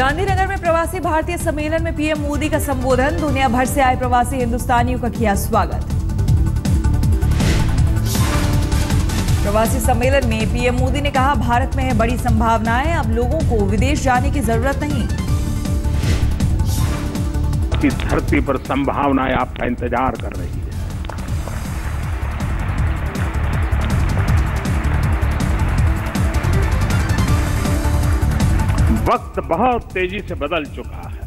गांधीनगर में प्रवासी भारतीय सम्मेलन में पीएम मोदी का संबोधन। दुनिया भर से आए प्रवासी हिंदुस्तानियों का किया स्वागत। प्रवासी सम्मेलन में पीएम मोदी ने कहा, भारत में है बड़ी संभावनाएं, अब लोगों को विदेश जाने की जरूरत नहीं। इस धरती पर संभावनाएं आपका इंतजार कर रही है। वक्त बहुत तेजी से बदल चुका है।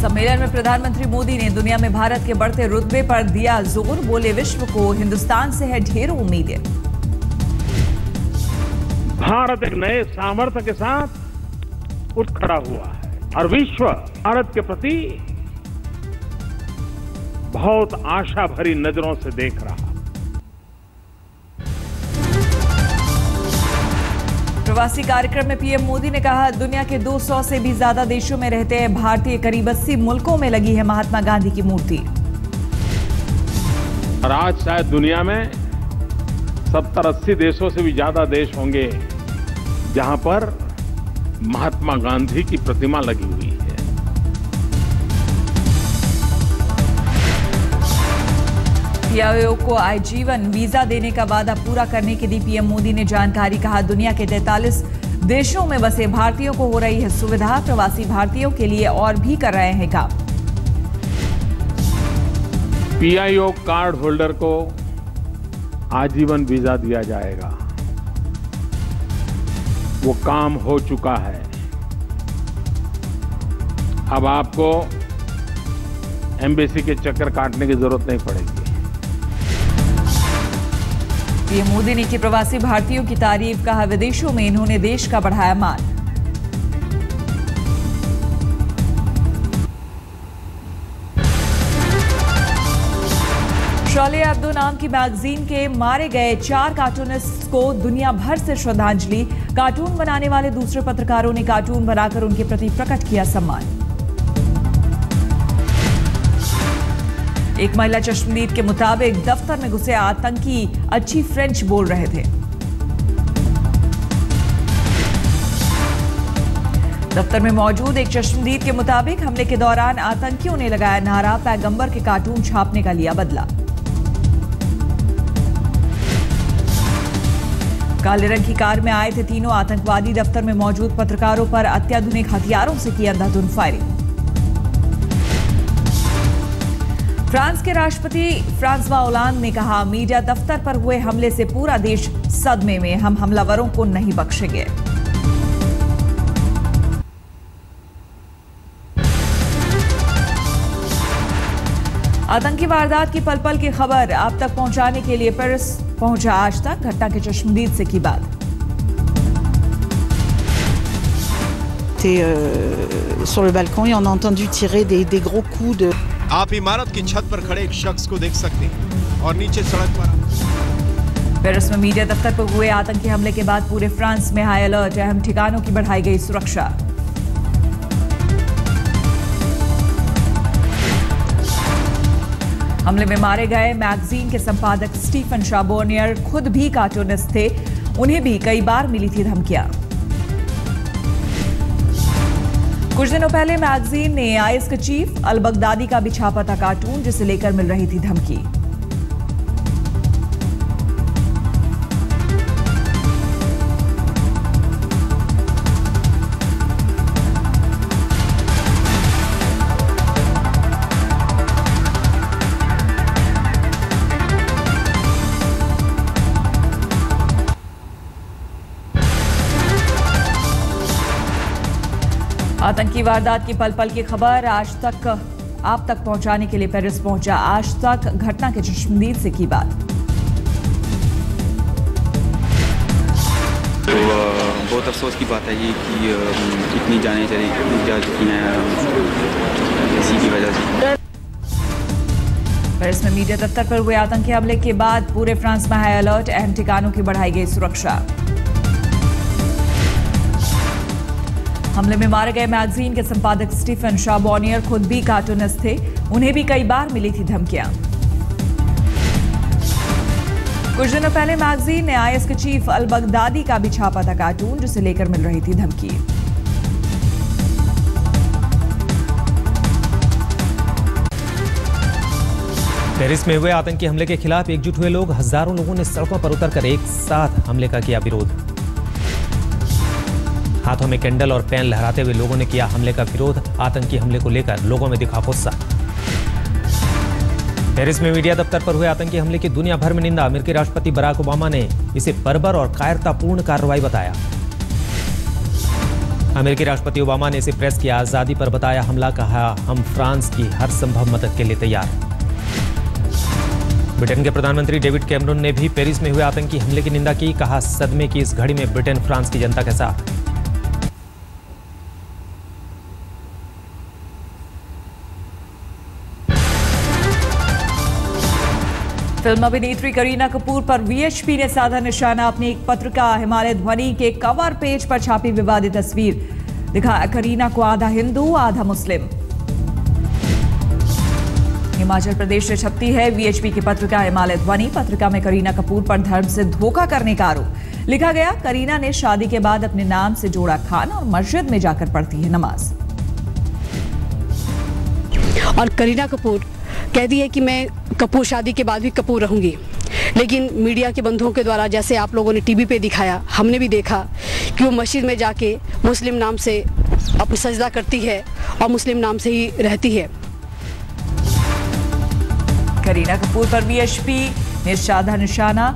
सम्मेलन में प्रधानमंत्री मोदी ने दुनिया में भारत के बढ़ते रुतबे पर दिया जोर। बोले, विश्व को हिंदुस्तान से है ढेरों उम्मीदें। भारत एक नए सामर्थ्य के साथ उठ खड़ा हुआ है और विश्व भारत के प्रति बहुत आशा भरी नजरों से देख रहा है। प्रवासी कार्यक्रम में पीएम मोदी ने कहा, दुनिया के 200 से भी ज्यादा देशों में रहते हैं भारतीय। करीब 80 मुल्कों में लगी है महात्मा गांधी की मूर्ति। और आज शायद दुनिया में 70-80 देशों से भी ज्यादा देश होंगे जहां पर महात्मा गांधी की प्रतिमा लगी हुई है। आयोग को आजीवन वीजा देने का वादा पूरा करने की दी पीएम मोदी ने जानकारी। कहा, दुनिया के 43 देशों में बसे भारतीयों को हो रही है सुविधा। प्रवासी भारतीयों के लिए और भी कर रहे हैं काम। पीआईओ कार्ड होल्डर को आजीवन वीजा दिया जाएगा। वो काम हो चुका है। अब आपको एम्बेसी के चक्कर काटने की जरूरत नहीं पड़ेगी। पीएम मोदी ने की प्रवासी भारतीयों की तारीफ। कहा, विदेशों में इन्होंने देश का बढ़ाया मान। शौले अब्दो नाम की मैगजीन के मारे गए 4 कार्टूनिस्ट को दुनिया भर से श्रद्धांजलि। कार्टून बनाने वाले दूसरे पत्रकारों ने कार्टून बनाकर उनके प्रति प्रकट किया सम्मान। एक महिला चश्मदीद के मुताबिक दफ्तर में घुसे आतंकी अच्छी फ्रेंच बोल रहे थे। दफ्तर में मौजूद एक चश्मदीद के मुताबिक हमले के दौरान आतंकियों ने लगाया नारा, पैगंबर के कार्टून छापने का लिया बदला। काले रंग की कार में आए थे तीनों आतंकवादी। दफ्तर में मौजूद पत्रकारों पर अत्याधुनिक हथियारों से की अंधाधुंध फायरिंग। फ्रांस के राष्ट्रपति फ्रांसवा ओलांद ने कहा, मीडिया दफ्तर पर हुए हमले से पूरा देश सदमे में। हम हमलावरों को नहीं बख्शेंगे। आतंकी वारदात की पल-पल की खबर आप तक पहुंचाने के लिए पेरिस पहुंचा आज तक। घटना के चश्मदीद से की बात। Sur le balcon et on a entendu tirer des gros coups de. आप इमारत की छत पर खड़े एक शख्स को देख सकते हैं और नीचे सड़क पर। पेरिस में मीडिया दफ्तर पर हुए आतंकी हमले के बाद पूरे फ्रांस में हाई अलर्ट। अहम ठिकानों की बढ़ाई गई सुरक्षा। हमले में मारे गए मैगजीन के संपादक स्टीफन शाबोनियर खुद भी कार्टूनिस्ट थे। उन्हें भी कई बार मिली थी धमकियां। कुछ दिनों पहले मैगजीन ने आईएस के चीफ अल बगदादी का भी छापा था कार्टून, जिसे लेकर मिल रही थी धमकी। आतंकी वारदात की पल पल की खबर आज तक आप तक पहुंचाने के लिए पेरिस पहुंचा आज तक। घटना के चश्मदीद से की बात। तो बहुत अफसोस की बात है ये कि इतनी जानें जा चुकी हैं इसी की वजह से। पेरिस में मीडिया दफ्तर पर हुए आतंकी हमले के बाद पूरे फ्रांस में हाई अलर्ट। अहम ठिकानों की बढ़ाई गई सुरक्षा। हमले में मारे गए मैगजीन के संपादक स्टीफन शाबोनियर खुद भी कार्टूनिस्ट थे। उन्हें भी कई बार मिली थी धमकियां। कुछ दिनों पहले मैगजीन ने आईएस के चीफ अल बगदादी का भी छापा था कार्टून, जिसे लेकर मिल रही थी धमकी। पेरिस में हुए आतंकी हमले के खिलाफ एकजुट हुए लोग, हजारों लोगों ने सड़कों पर उतरकर एक साथ हमले का किया विरोध। हाथों में कैंडल और पेन लहराते हुए लोगों ने किया हमले का विरोध। आतंकी हमले को लेकर लोगों में दिखा गुस्सा। पेरिस में मीडिया दफ्तर पर हुए आतंकी हमले की दुनिया भर में निंदा। अमेरिकी राष्ट्रपति बराक ओबामा ने इसे बर्बर और कायरतापूर्ण कार्रवाई बताया। अमेरिकी राष्ट्रपति ओबामा ने इसे प्रेस की आजादी पर बताया हमला, कहा हम फ्रांस की हर संभव मदद के लिए तैयार। ब्रिटेन के प्रधानमंत्री डेविड कैमरून ने भी पेरिस में हुए आतंकी हमले की निंदा की, कहा सदमे की इस घड़ी में ब्रिटेन फ्रांस की जनता के साथ। फिल्म अभिनेत्री करीना कपूर पर वीएचपी ने साधा निशाना। अपनी एक पत्रिका हिमालय ध्वनि के कवर पेज पर छापी विवादित तस्वीर, दिखाया करीना को आधा हिंदू आधा मुस्लिम। हिमाचल प्रदेश से छपती है वीएचपी की पत्रिका हिमालय ध्वनि। पत्रिका में करीना कपूर पर धर्म से धोखा करने का आरोप लिखा गया। करीना ने शादी के बाद अपने नाम से जोड़ा खान और मस्जिद में जाकर पढ़ती है नमाज। और करीना कपूर कहती है कि मैं कपूर शादी के बाद भी कपूर रहूंगी, लेकिन मीडिया के बंधुओं के द्वारा, जैसे आप लोगों ने टीवी पे दिखाया, हमने भी देखा कि वो मस्जिद में जाके मुस्लिम नाम से अपनी सजदा करती है और मुस्लिम नाम से ही रहती है। करीना कपूर पर वीएचपी ने साधा निशाना।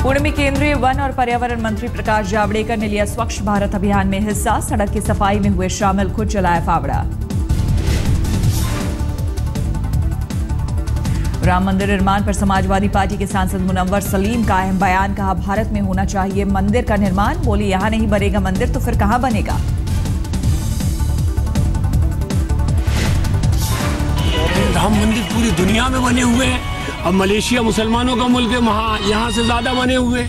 पुणे में केंद्रीय वन और पर्यावरण मंत्री प्रकाश जावड़ेकर ने लिया स्वच्छ भारत अभियान में हिस्सा। सड़क की सफाई में हुए शामिल, खुद चलाया फावड़ा। राम मंदिर निर्माण पर समाजवादी पार्टी के सांसद मुनव्वर सलीम का अहम बयान, कहा भारत में होना चाहिए मंदिर का निर्माण। बोली यहां नहीं बनेगा मंदिर तो फिर कहां बनेगा। राम मंदिर पूरी दुनिया में बने हुए हैं। अब मलेशिया मुसलमानों का मुल्क है, वहाँ यहाँ से ज्यादा बने हुए,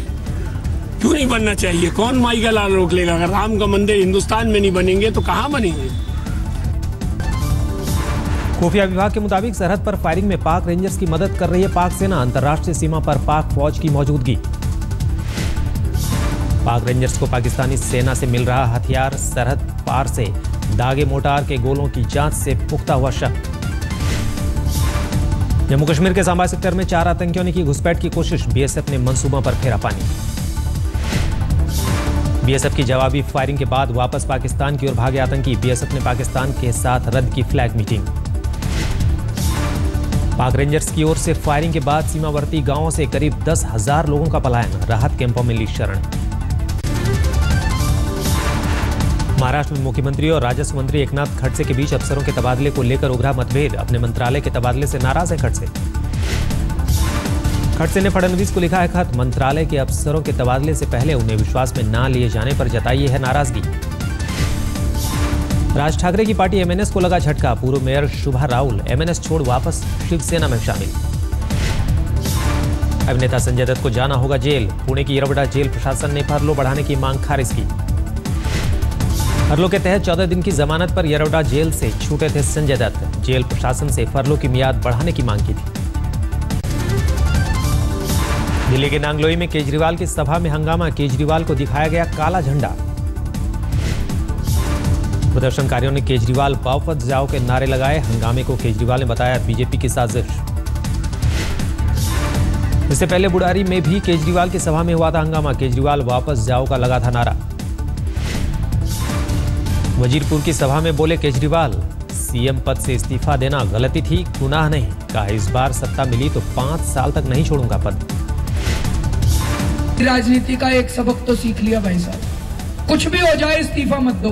क्यों नहीं बनना चाहिए? कौन माई का लाल रोक लेगा? अगर राम का मंदिर हिंदुस्तान में नहीं बनेंगे तो कहाँ बनेंगे? खुफिया विभाग के मुताबिक सरहद पर फायरिंग में पाक रेंजर्स की मदद कर रही है पाक सेना। अंतर्राष्ट्रीय सीमा पर पाक फौज की मौजूदगी। पाक रेंजर्स को पाकिस्तानी सेना से मिल रहा हथियार। सरहद पार से दागे मोटार के गोलों की जांच से पुख्ता हुआ शक। जम्मू कश्मीर के सांबा सेक्टर में 4 आतंकियों ने की घुसपैठ की कोशिश। बीएसएफ ने मंसूबों पर फेरा पानी। बीएसएफ की जवाबी फायरिंग के बाद वापस पाकिस्तान की ओर भागे आतंकी। बीएसएफ ने पाकिस्तान के साथ रद्द की फ्लैग मीटिंग। पाक रेंजर्स की ओर से फायरिंग के बाद सीमावर्ती गांवों से करीब 10,000 लोगों का पलायन। राहत कैंपों में ली शरण। महाराष्ट्र में मुख्यमंत्री और राजस्व मंत्री एकनाथ खड़से के बीच अफसरों के तबादले को लेकर उभरा मतभेद। अपने मंत्रालय के तबादले से नाराज है खड़से। खड़से ने फडणवीस को लिखा है खत। मंत्रालय के अफसरों के तबादले से पहले उन्हें विश्वास में न लिए जाने पर जताई है नाराजगी। राज ठाकरे की पार्टी एमएनएस को लगा झटका। पूर्व मेयर शुभा राहुल एमएनएस छोड़ वापस शिवसेना में शामिल। अभिनेता संजय दत्त को जाना होगा जेल। पुणे की येरवडा जेल प्रशासन ने फरलो बढ़ाने की मांग खारिज की। फरलो के तहत 14 दिन की जमानत पर येरवडा जेल से छूटे थे संजय दत्त। जेल प्रशासन से फरलो की मियाद बढ़ाने की मांग की थी। दिल्ली के नांगलोई में केजरीवाल की सभा में हंगामा। केजरीवाल को दिखाया गया काला झंडा। प्रदर्शनकारियों ने केजरीवाल वापस जाओ के नारे लगाए। हंगामे को केजरीवाल ने बताया बीजेपी की साजिश। इससे पहले बुढ़ारी में भी केजरीवाल की सभा में हुआ था हंगामा। केजरीवाल वापस जाओ का लगा था नारा। वजीरपुर की सभा में बोले केजरीवाल, सीएम पद से इस्तीफा देना गलती थी, गुनाह नहीं। कहा इस बार सत्ता मिली तो 5 साल तक नहीं छोड़ूंगा पद। राजनीति का एक सबक तो सीख लिया भाई साहब, कुछ भी हो जाए इस्तीफा मत दो।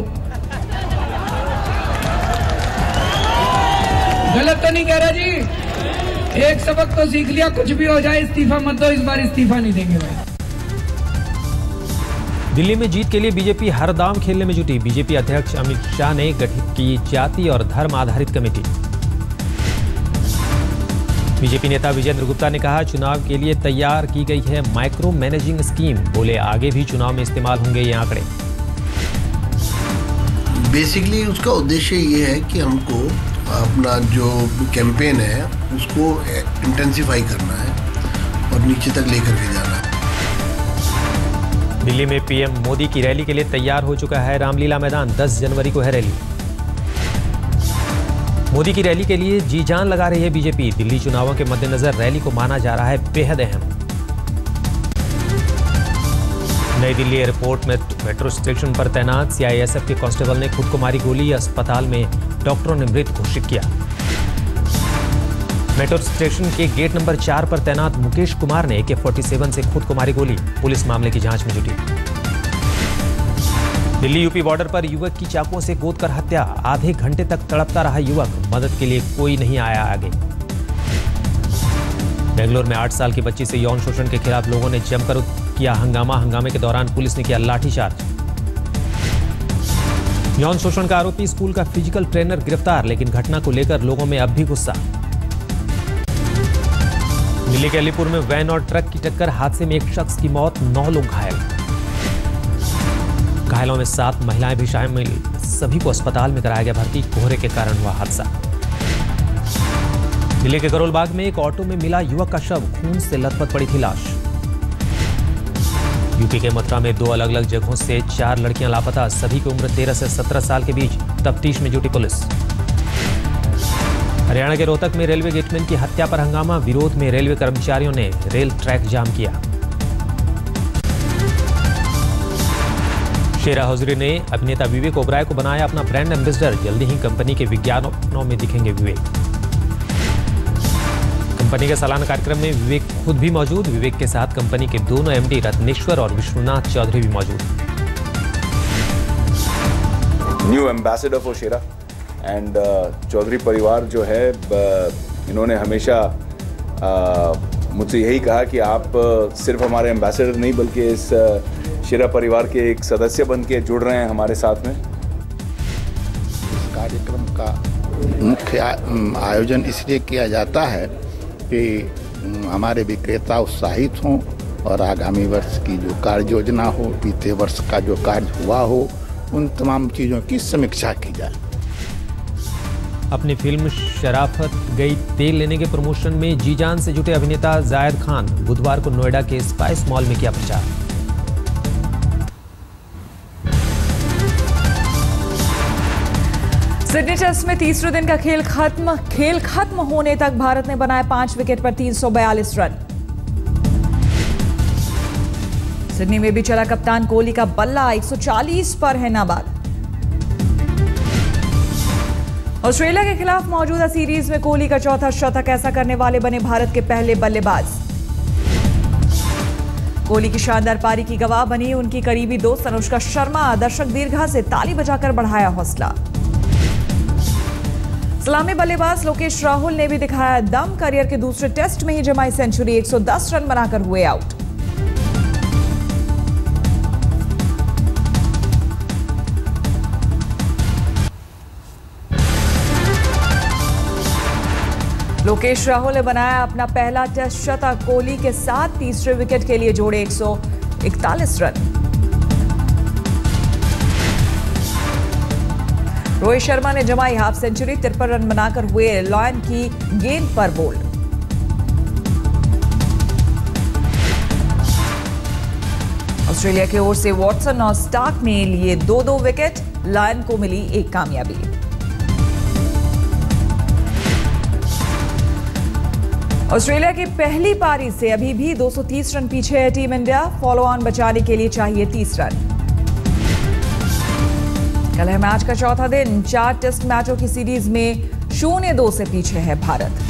गलत तो नहीं कह रहा जी, एक सबक तो सीख लिया, कुछ भी हो जाए इस्तीफा मत दो। इस बार इस्तीफा नहीं देंगे भाई। दिल्ली में जीत के लिए बीजेपी हर दांव खेलने में जुटी। बीजेपी अध्यक्ष अमित शाह ने गठित की जाति और धर्म आधारित कमेटी। बीजेपी नेता विजेंद्र गुप्ता ने कहा चुनाव के लिए तैयार की गई है माइक्रो मैनेजिंग स्कीम। बोले आगे भी चुनाव में इस्तेमाल होंगे ये आंकड़े। बेसिकली उसका उद्देश्य ये है कि हमको अपना जो कैंपेन है उसको इंटेंसिफाई करना है और नीचे तक लेकर के जाना है। दिल्ली में पीएम मोदी की रैली के लिए तैयार हो चुका है रामलीला मैदान। 10 जनवरी को है रैली। मोदी की रैली के लिए जी जान लगा रही है बीजेपी। दिल्ली चुनावों के मद्देनजर रैली को माना जा रहा है बेहद अहम। नई दिल्ली एयरपोर्ट में मेट्रो स्टेशन पर तैनात सीआईएसएफ के कांस्टेबल ने खुद को मारी गोली। अस्पताल में डॉक्टरों ने मृत घोषित किया। मेट्रो स्टेशन के गेट नंबर 4 पर तैनात मुकेश कुमार ने AK-47 से खुद को मारी गोली। पुलिस मामले की जांच में जुटी। दिल्ली यूपी बॉर्डर पर युवक की चाकुओं से गोदकर हत्या। आधे घंटे तक तड़पता रहा युवक। मदद के लिए कोई नहीं आया आगे। बेंगलुरु में 8 साल की बच्ची से यौन शोषण के खिलाफ लोगों ने जमकर किया हंगामा। हंगामे के दौरान पुलिस ने किया लाठीचार्ज। यौन शोषण का आरोपी स्कूल का फिजिकल ट्रेनर गिरफ्तार, लेकिन घटना को लेकर लोगों में अब भी गुस्सा। दिल्ली के अलीपुर में वैन और ट्रक की टक्कर। हादसे में एक शख्स की मौत, 9 लोग घायल। घायलों में 7 महिलाएं भी शामिल। सभी को अस्पताल में कराया गया भर्ती। कोहरे के कारण हुआ हादसा। दिल्ली के करोल बाग में एक ऑटो में मिला युवक का शव। खून से लथपथ पड़ी थी लाश। यूपी के मथुरा में 2 अलग अलग जगहों से 4 लड़कियां लापता। सभी की उम्र 13 से 17 साल के बीच। तफ्तीश में जुटी पुलिस। हरियाणा के रोहतक में रेलवे गेटमैन की हत्या पर हंगामा। विरोध में रेलवे कर्मचारियों ने रेल ट्रैक जाम किया। शेरा हौजरी ने अभिनेता विवेक ओबराय को बनाया अपना ब्रांड एम्बेसडर। जल्दी ही कंपनी के विज्ञापनों में दिखेंगे विवेक। कंपनी के सालाना कार्यक्रम में विवेक खुद भी मौजूद। विवेक के साथ कंपनी के दोनों MD रत्नेश्वर और विश्वनाथ चौधरी भी मौजूद। New ambassador for Shera and Chaudhary परिवार जो है इन्होंने हमेशा मुझसे यही कहा कि आप सिर्फ हमारे एम्बेसडर नहीं बल्कि इस शेरा परिवार के एक सदस्य बन के जुड़ रहे हैं हमारे साथ में। इस कार्यक्रम का मुख्य आयोजन इसलिए किया जाता है कि हमारे विक्रेता उत्साहित हों और आगामी वर्ष की जो कार्य योजना हो, बीते वर्ष का जो कार्य हुआ हो, उन तमाम चीज़ों की समीक्षा की जाए। अपनी फिल्म शराफत गई तेल लेने के प्रमोशन में जी जान से जुटे अभिनेता जायद खान बुधवार को नोएडा के स्पाइस मॉल में किया प्रचार। सिडनी टेस्ट में तीसरे दिन का खेल खत्म होने तक भारत ने बनाए 5 विकेट पर 342 रन। सिडनी में भी चला कप्तान कोहली का बल्ला। 140 पर है नाबाद। ऑस्ट्रेलिया के खिलाफ मौजूदा सीरीज में कोहली का चौथा शतक। ऐसा करने वाले बने भारत के पहले बल्लेबाज। कोहली की शानदार पारी की गवाह बनी उनकी करीबी दोस्त अनुष्का शर्मा। दर्शक दीर्घा से ताली बजाकर बढ़ाया हौसला। सलामी बल्लेबाज लोकेश राहुल ने भी दिखाया दम। करियर के दूसरे टेस्ट में ही जमाई सेंचुरी। 110 रन बनाकर हुए आउट। लोकेश राहुल ने बनाया अपना पहला टेस्ट शतक। कोहली के साथ तीसरे विकेट के लिए जोड़े 141 रन। रोहित शर्मा ने जमाई हाफ सेंचुरी। 53 रन बनाकर हुए लॉयन की गेंद पर बोल्ड। ऑस्ट्रेलिया की ओर से वॉटसन और स्टार्क ने लिए 2-2 विकेट। लॉयन को मिली एक कामयाबी। ऑस्ट्रेलिया की पहली पारी से अभी भी 230 रन पीछे है टीम इंडिया। फॉलो ऑन बचाने के लिए चाहिए 30 रन। कल है मैच का चौथा दिन। 4 टेस्ट मैचों की सीरीज में 0-2 से पीछे है भारत।